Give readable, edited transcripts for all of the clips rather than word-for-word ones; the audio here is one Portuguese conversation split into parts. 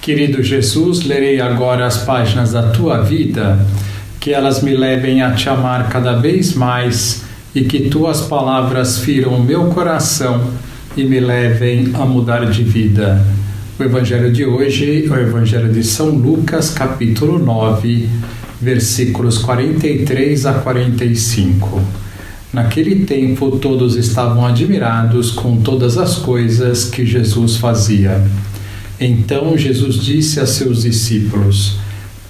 Querido Jesus, lerei agora as páginas da Tua vida, que elas me levem a Te amar cada vez mais e que Tuas palavras firam o meu coração e me levem a mudar de vida. O Evangelho de hoje é o Evangelho de São Lucas, capítulo 9, versículos 43 a 45. Naquele tempo, todos estavam admirados com todas as coisas que Jesus fazia. Então Jesus disse a seus discípulos: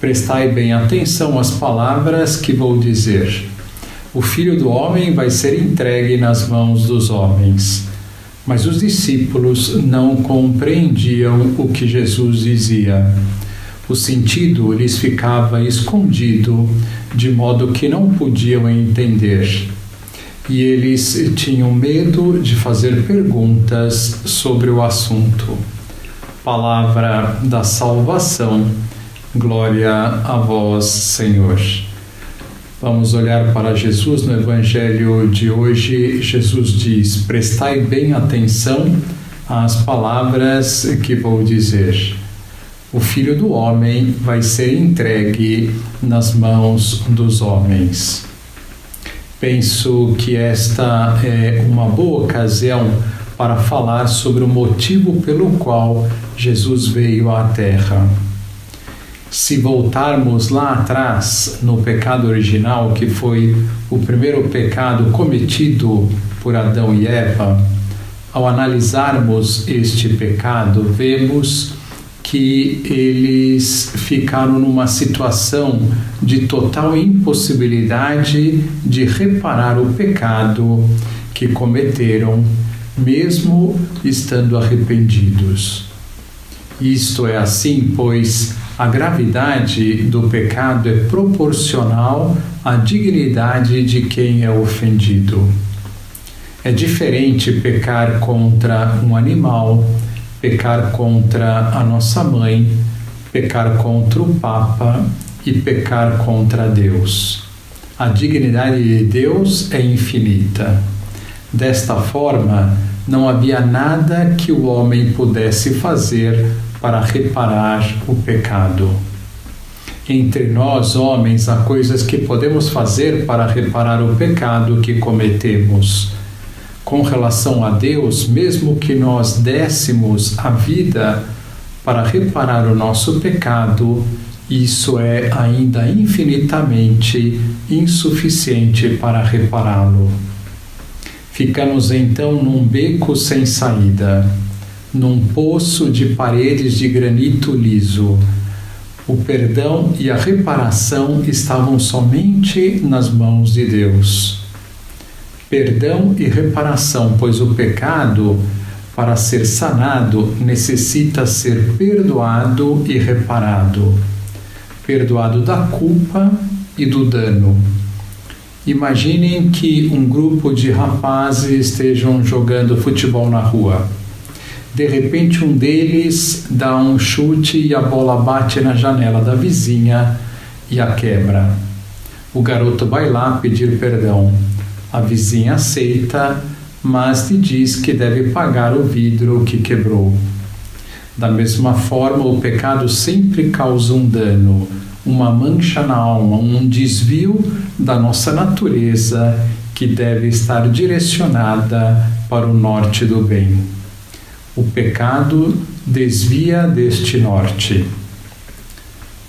prestai bem atenção às palavras que vou dizer. O Filho do Homem vai ser entregue nas mãos dos homens. Mas os discípulos não compreendiam o que Jesus dizia. O sentido lhes ficava escondido, de modo que não podiam entender. E eles tinham medo de fazer perguntas sobre o assunto. Palavra da salvação, glória a vós, Senhor. Vamos olhar para Jesus no Evangelho de hoje. Jesus diz: prestai bem atenção às palavras que vou dizer. O Filho do Homem vai ser entregue nas mãos dos homens. Penso que esta é uma boa ocasião para falar sobre o motivo pelo qual Jesus veio à Terra. Se voltarmos lá atrás no pecado original, que foi o primeiro pecado cometido por Adão e Eva, ao analisarmos este pecado, vemos que eles ficaram numa situação de total impossibilidade de reparar o pecado que cometeram, mesmo estando arrependidos. Isto é assim, pois a gravidade do pecado é proporcional à dignidade de quem é ofendido. É diferente pecar contra um animal, pecar contra a nossa mãe, pecar contra o Papa e pecar contra Deus. A dignidade de Deus é infinita. Desta forma, não havia nada que o homem pudesse fazer para reparar o pecado. Entre nós, homens, há coisas que podemos fazer para reparar o pecado que cometemos. Com relação a Deus, mesmo que nós dessemos a vida para reparar o nosso pecado, isso é ainda infinitamente insuficiente para repará-lo. Ficamos então num beco sem saída, num poço de paredes de granito liso. O perdão e a reparação estavam somente nas mãos de Deus. Perdão e reparação, pois o pecado, para ser sanado, necessita ser perdoado e reparado. Perdoado da culpa e do dano. Imaginem que um grupo de rapazes estejam jogando futebol na rua. De repente um deles dá um chute e a bola bate na janela da vizinha e a quebra. O garoto vai lá pedir perdão. A vizinha aceita, mas lhe diz que deve pagar o vidro que quebrou. Da mesma forma, o pecado sempre causa um dano, uma mancha na alma, um desvio da nossa natureza que deve estar direcionada para o norte do bem. O pecado desvia deste norte.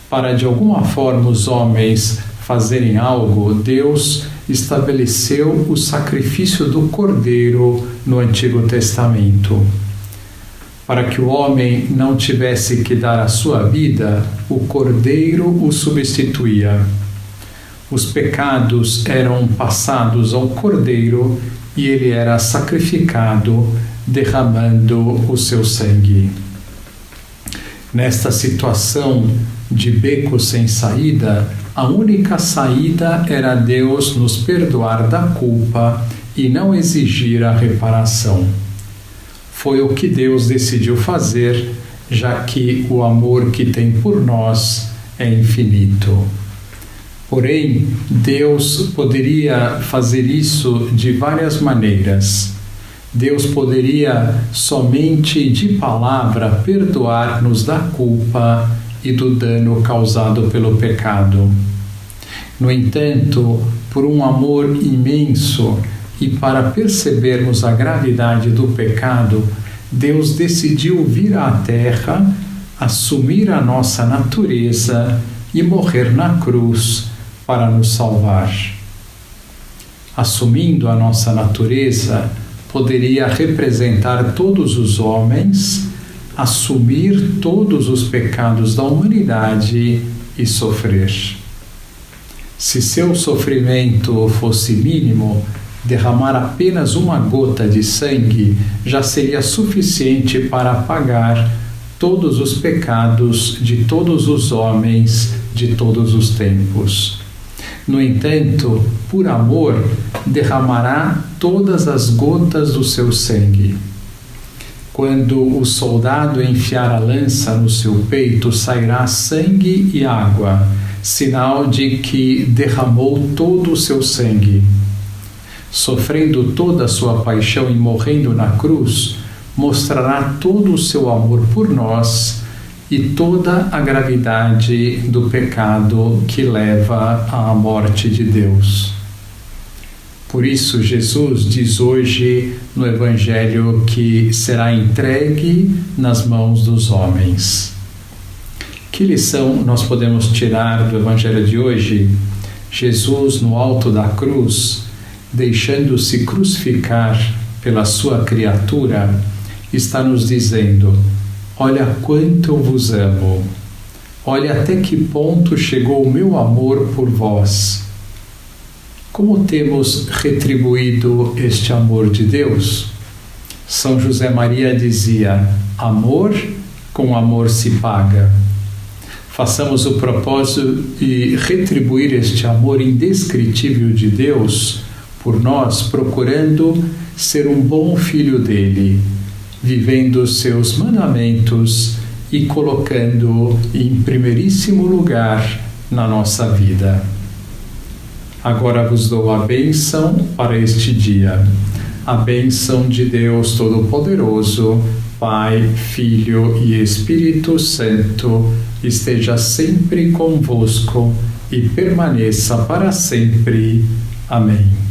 Para de alguma forma os homens fazerem algo, Deus estabeleceu o sacrifício do Cordeiro no Antigo Testamento. Para que o homem não tivesse que dar a sua vida, o Cordeiro o substituía. Os pecados eram passados ao Cordeiro e ele era sacrificado, derramando o seu sangue. Nesta situação de beco sem saída, a única saída era Deus nos perdoar da culpa e não exigir a reparação. Foi o que Deus decidiu fazer, já que o amor que tem por nós é infinito. Porém, Deus poderia fazer isso de várias maneiras. Deus poderia somente de palavra perdoar-nos da culpa e do dano causado pelo pecado. No entanto, por um amor imenso e para percebermos a gravidade do pecado, Deus decidiu vir à Terra, assumir a nossa natureza e morrer na cruz para nos salvar. Assumindo a nossa natureza, poderia representar todos os homens, assumir todos os pecados da humanidade e sofrer. Se seu sofrimento fosse mínimo, derramar apenas uma gota de sangue já seria suficiente para apagar todos os pecados de todos os homens de todos os tempos. No entanto, por amor, derramará todas as gotas do seu sangue. Quando o soldado enfiar a lança no seu peito, sairá sangue e água, sinal de que derramou todo o seu sangue. Sofrendo toda a sua paixão e morrendo na cruz, mostrará todo o seu amor por nós e toda a gravidade do pecado que leva à morte de Deus. Por isso, Jesus diz hoje no Evangelho que será entregue nas mãos dos homens. Que lição nós podemos tirar do Evangelho de hoje? Jesus, no alto da cruz, deixando-se crucificar pela sua criatura, está nos dizendo: olha quanto eu vos amo, olha até que ponto chegou o meu amor por vós. Como temos retribuído este amor de Deus? São José Maria dizia: amor com amor se paga. Façamos o propósito de retribuir este amor indescritível de Deus por nós, procurando ser um bom filho dele, vivendo os seus mandamentos e colocando-o em primeiríssimo lugar na nossa vida. Agora vos dou a bênção para este dia. A bênção de Deus Todo-Poderoso, Pai, Filho e Espírito Santo, esteja sempre convosco e permaneça para sempre. Amém.